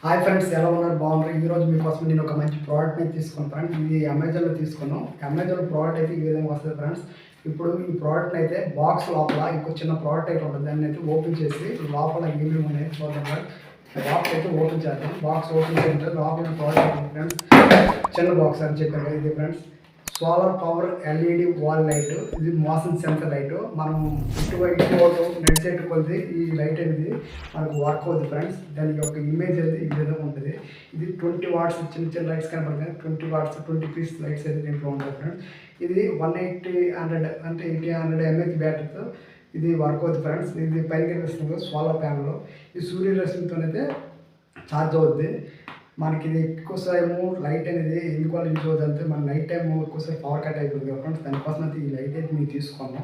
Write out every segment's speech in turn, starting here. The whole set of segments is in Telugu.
హాయ్ ఫ్రెండ్స్, ఎలా ఉన్నారు? బాగున్నారు. ఈరోజు మీకోసం నేను ఒక మంచి ప్రోడక్ట్ని తీసుకున్నాను ఫ్రెండ్స్. ఇది అమెజాన్లో తీసుకున్నాం. అమెజాన్ ప్రోడక్ట్ అయితే ఈ విధంగా వస్తుంది ఫ్రెండ్స్. ఇప్పుడు ఈ ప్రోడక్ట్ని అయితే బాక్స్ లోపల ఇంకో చిన్న ప్రోడక్ట్ అయితే ఉంటుంది. దాన్ని అయితే ఓపెన్ చేసి లోపల ఏమేమి ఉన్నాయి చూద్దాం ఫ్రెండ్స్. బాక్స్ అయితే ఓపెన్ చేద్దాం. బాక్స్ ఓపెన్ చేస్తే లోపల ప్రోడక్ట్ అయితే ఫ్రెండ్స్ చిన్న బాక్స్ అని చెప్పాను కదా, ఇది friends solar power LED wall light. ఇది మోషన్ సెన్సర్ లైట్. మనం ఇటు నడిచేట్టు కొద్ది ఈ లైట్ అనేది మనకు వర్క్ అవుతుంది ఫ్రెండ్స్. దాని యొక్క ఇమేజ్ అనేది ఈ విధంగా ఉంటుంది. ఇది 20 వాట్స్ చిన్న చిన్న లైట్స్ కనపడుతుంది. 20 వాట్స్ 20 పీస్ లైట్స్ అయితే దీంట్లో ఉంటాయి ఫ్రెండ్స్. ఇది 180 అంటే 80 ఎంహెచ్ బ్యాటరీతో ఇది వర్క్ అవుతుంది ఫ్రెండ్స్. ఇది పైన కనిపిస్తుంది సోలార్ ప్యానల్. ఈ సూర్యరశ్మితోనైతే ఛార్జ్ అవుద్ది. మనకి ఇది ఎక్కువసేపు లైట్ అనేది ఎందుకు వాళ్ళు యూజ్ అవుతుందంటే మన నైట్ టైం ఎక్కువసేపు పవర్ కట్ అయిపోతుంది ఫ్రెండ్స్. దానికోసం అయితే ఈ లైట్ అయితే మేము తీసుకున్నాం.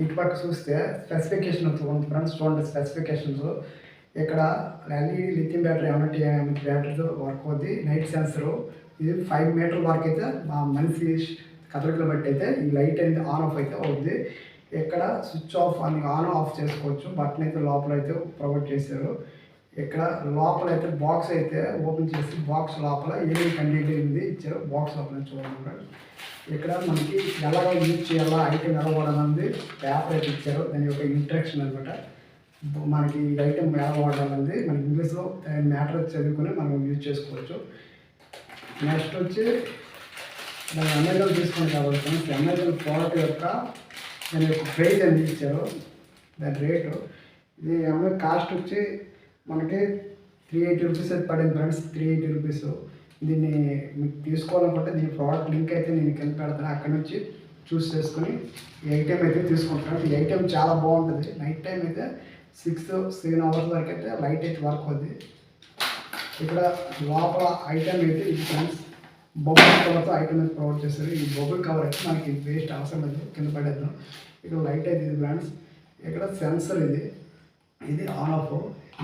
ఇటు పక్క చూస్తే స్పెసిఫికేషన్ ఉంది ఫ్రెండ్స్. చూడండి స్పెసిఫికేషన్స్. ఇక్కడ ఎల్ఈడి లిథియం బ్యాటరీ 180 బ్యాటరీతో వర్క్ అవుతుంది. Night sensor. ఇది 5 మీటర్ వరకు అయితే మా మనిషి కదలికలు బట్టి అయితే ఈ లైట్ అనేది ఆన్ ఆఫ్ అయితే అవుతుంది. ఇక్కడ స్విచ్ ఆఫ్ అని ఆన్ ఆఫ్ చేసుకోవచ్చు. బటన్ అయితే లోపల అయితే ప్రొవైడ్ చేశారు. ఇక్కడ లోపల అయితే బాక్స్ అయితే ఓపెన్ చేసి బాక్స్ లోపల ఏమేమి కంటెంట్ ఉంది ఇచ్చారు. బాక్స్ లోపల చూడండి. ఇక్కడ మనకి ఎలా యూజ్ చేయాలా, ఐటెం ఎలా వాడాలన్నది పేపర్ అయితే ఇచ్చారు. దాని యొక్క ఇంట్రక్షన్ అనమాట. మనకి ఈ ఐటెం ఎలా వాడాలన్నది మనకి ఇంగ్లీష్లో మ్యాటర్ చదువుకొని మనం యూజ్ చేసుకోవచ్చు. నెక్స్ట్ వచ్చి దాని అమెజాన్ తీసుకోండి కాబట్టి ఫ్రెండ్స్, అమెజాన్ ప్రోడక్ట్ యొక్క దాని యొక్క ప్రైస్ అనేది ఇచ్చారు. దాని రేటు ఇది అమెజాన్ కాస్ట్ వచ్చి మనకి 380 రూపీస్ అయితే పడింది ఫ్రెండ్స్. 380 రూపీస్. దీన్ని మీకు తీసుకోవాలనుకుంటే దీని ప్రోడక్ట్ లింక్ అయితే నేను కింద పెడతాను. అక్కడ నుంచి చూస్ చేసుకుని ఈ ఐటెం అయితే తీసుకుంటాను. ఈ ఐటెం చాలా బాగుంటుంది. నైట్ టైం అయితే 6-7 అవర్స్ వరకు అయితే లైట్ అయితే వర్క్ అవుతుంది. ఇక్కడ లోపల ఐటెం అయితే ఇది ఫ్రెండ్స్ బబుల్ కవర్తో ఐటెం అయితే ప్రొవైడ్ చేస్తారు. ఈ బబుల్ కవర్ అయితే మనకి వేస్ట్ అవసరం లేదు, కింద పడేద్దాం. ఇక్కడ లైట్ అయితే ఇది ఫ్రెండ్స్. ఇక్కడ సెన్సర్ ఇది ఆన్ ఆఫ్.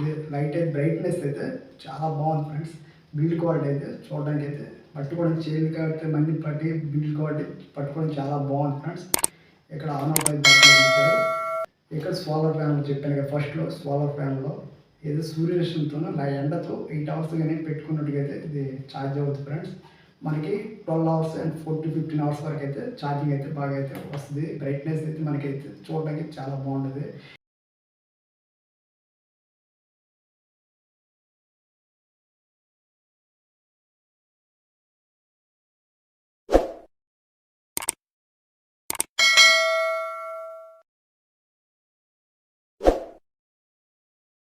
ఇది లైట్ అయితే బ్రైట్నెస్ అయితే చాలా బాగుంది ఫ్రెండ్స్. బిల్డ్ క్వాలిటీ అయితే చూడడానికి అయితే పట్టుకోవడం చేయాలి కాబట్టి మంది పట్టి బిల్డ్ క్వాలిటీ పట్టుకోవడం చాలా బాగుంది ఫ్రెండ్స్. ఇక్కడ ఆన్ ఆఫ్ అయితే ఇచ్చారు. ఇక్కడ సోలార్ ప్యానల్ చెప్పాను కదా ఫస్ట్లో. సోలార్ ప్యానల్లో ఏదో సూర్యరశ్మితో ఎండతో 8 అవర్స్ కానీ పెట్టుకున్నట్టుగా అయితే ఇది ఛార్జ్ అవుతుంది ఫ్రెండ్స్. మనకి 12 అవర్స్ అండ్ 15 అవర్స్ వరకు అయితే ఛార్జింగ్ అయితే బాగా అయితే వస్తుంది. బ్రైట్నెస్ అయితే మనకైతే చూడడానికి చాలా బాగుంటుంది.